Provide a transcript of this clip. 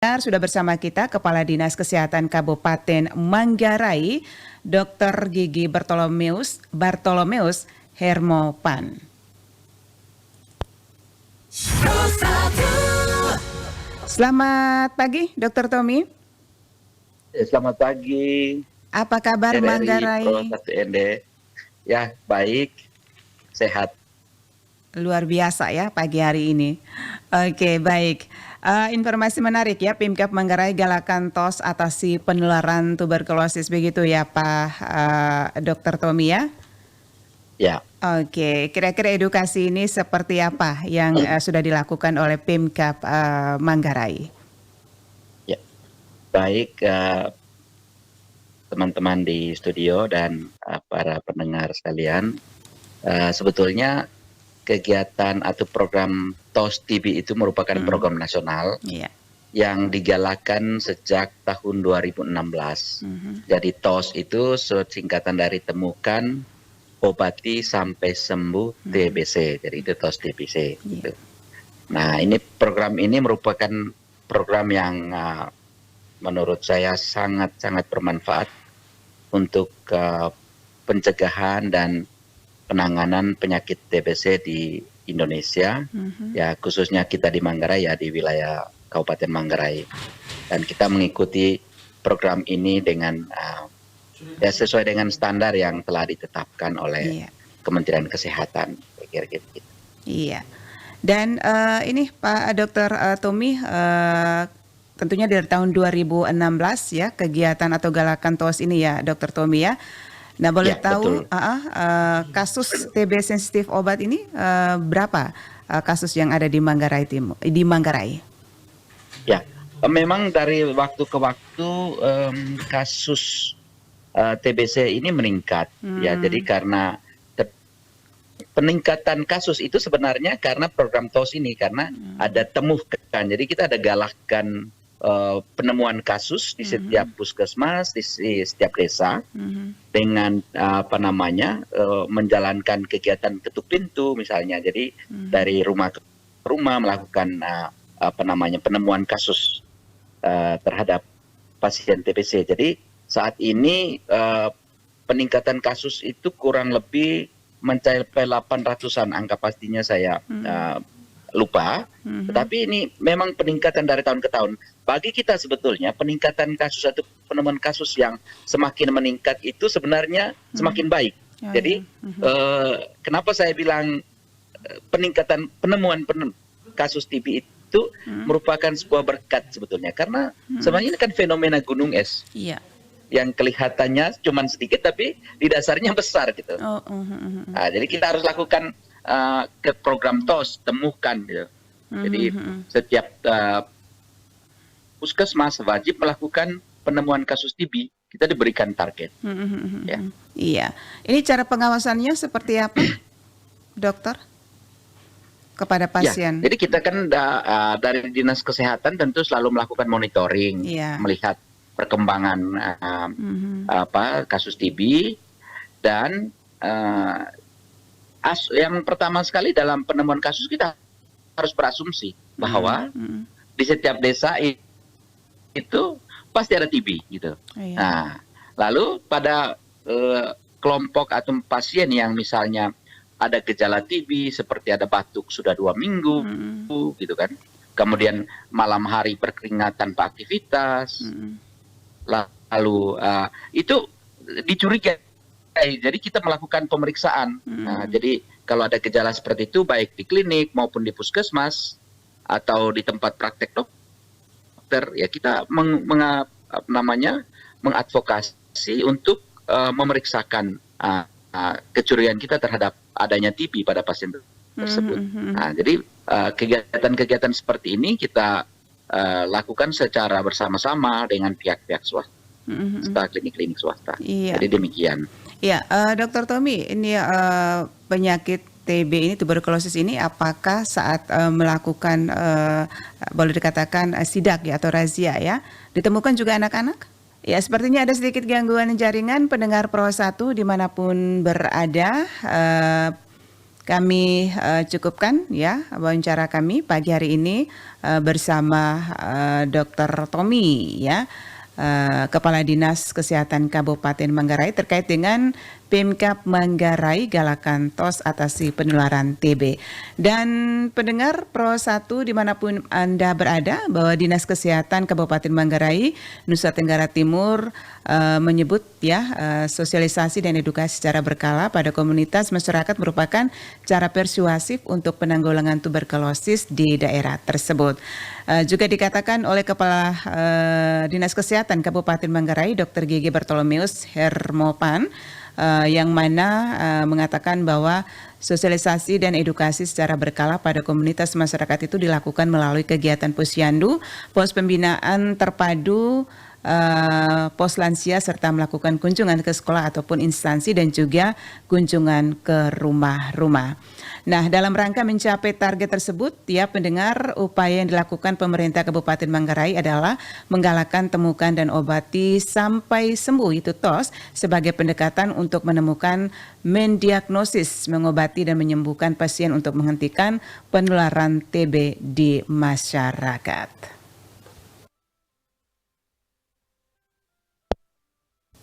Sudah bersama kita Kepala Dinas Kesehatan Kabupaten Manggarai, Dr. Gigi Bartolomeus Hermopan. Selamat pagi, Dr. Tommy. Selamat pagi. Apa kabar Manggarai? Ya, baik, sehat. Luar biasa ya pagi hari ini. Oke, baik. Informasi menarik ya, Pemkab Manggarai galakan TOS atasi penularan tuberkulosis, begitu ya Pak Dr. Tommy ya? Ya. Oke, kira-kira edukasi ini seperti apa yang sudah dilakukan oleh Pemkab Manggarai? Ya, baik teman-teman di studio dan para pendengar sekalian, sebetulnya kegiatan atau program TOS TB itu merupakan program nasional yang digalakan sejak tahun 2016. Jadi TOS itu singkatan dari temukan, obati sampai sembuh TBC. Jadi itu TOS TBC. Gitu. Nah, program ini merupakan program yang menurut saya sangat-sangat bermanfaat untuk pencegahan dan penanganan penyakit TBC di Indonesia, ya khususnya kita di Manggarai ya, di wilayah Kabupaten Manggarai. Dan kita mengikuti program ini dengan ya sesuai dengan standar yang telah ditetapkan oleh Kementerian Kesehatan. Kira-kira gitu. Iya. Dan ini Pak Dr. Tommy, tentunya dari tahun 2016 ya kegiatan atau galakan TOS ini ya Dr. Tommy ya. Nah, boleh tahu kasus TB sensitif obat ini berapa kasus yang ada di Manggarai di Manggarai? Ya, memang dari waktu ke waktu kasus TBC ini meningkat. Ya, jadi karena peningkatan kasus itu sebenarnya karena program TOS ini, karena ada temukan. Jadi kita ada galakkan penemuan kasus di setiap puskesmas, di setiap desa, dengan menjalankan kegiatan ketuk pintu misalnya. Jadi dari rumah ke rumah melakukan penemuan kasus terhadap pasien TBC. Jadi saat ini peningkatan kasus itu kurang lebih mencapai 800-an, angka pastinya saya lupa, tetapi ini memang peningkatan dari tahun ke tahun. Bagi kita sebetulnya peningkatan kasus atau penemuan kasus yang semakin meningkat itu sebenarnya semakin baik. Jadi kenapa saya bilang peningkatan penemuan kasus TB itu merupakan sebuah berkat sebetulnya, karena sebenarnya ini kan fenomena gunung es yang kelihatannya cuma sedikit tapi di dasarnya besar gitu. Nah, jadi kita harus lakukan ke program TOS temukan gitu. Jadi setiap puskesmas wajib melakukan penemuan kasus TB, kita diberikan target. Ya. Iya. Ini cara pengawasannya seperti apa, dokter? Kepada pasien. Ya, jadi kita kan dari Dinas Kesehatan tentu selalu melakukan monitoring, melihat perkembangan kasus TB, dan yang pertama sekali dalam penemuan kasus kita harus berasumsi bahwa di setiap desa itu pasti ada TB gitu. Nah, lalu pada kelompok atau pasien yang misalnya ada gejala TB seperti ada batuk sudah 2 minggu gitu kan, kemudian malam hari berkeringat tanpa aktivitas, lalu itu dicurigai. Jadi kita melakukan pemeriksaan. Nah, jadi kalau ada gejala seperti itu baik di klinik maupun di puskesmas atau di tempat praktek dokter, ya kita mengadvokasi untuk memeriksakan kecurigaan kita terhadap adanya TB pada pasien tersebut. Nah, jadi kegiatan-kegiatan seperti ini kita lakukan secara bersama-sama dengan pihak-pihak swasta, klinik-klinik swasta. Jadi demikian. Ya, Dr. Tommy, ini penyakit TB ini, tuberkulosis ini, apakah saat melakukan boleh dikatakan sidak ya atau razia ya, ditemukan juga anak-anak? Ya, sepertinya ada sedikit gangguan jaringan pendengar Pro 1 dimanapun berada. kami cukupkan ya wawancara kami pagi hari ini bersama Dr. Tommy ya, Kepala Dinas Kesehatan Kabupaten Manggarai terkait dengan Pemkab Manggarai galakan TOS atasi penularan TB. Dan pendengar Pro 1 dimanapun Anda berada, bahwa Dinas Kesehatan Kabupaten Manggarai, Nusa Tenggara Timur menyebut ya sosialisasi dan edukasi secara berkala pada komunitas masyarakat merupakan cara persuasif untuk penanggulangan tuberkulosis di daerah tersebut. Juga dikatakan oleh Kepala Dinas Kesehatan Kabupaten Manggarai, Dr. Gigi Bartolomeus Hermopan, yang mana mengatakan bahwa sosialisasi dan edukasi secara berkala pada komunitas masyarakat itu dilakukan melalui kegiatan Posyandu, pos pembinaan terpadu, pos lansia, serta melakukan kunjungan ke sekolah ataupun instansi dan juga kunjungan ke rumah-rumah. Nah, dalam rangka mencapai target tersebut, ya pendengar, upaya yang dilakukan pemerintah Kabupaten Manggarai adalah menggalakkan temukan dan obati sampai sembuh itu TOS sebagai pendekatan untuk menemukan, mendiagnosis, mengobati dan menyembuhkan pasien untuk menghentikan penularan TB di masyarakat.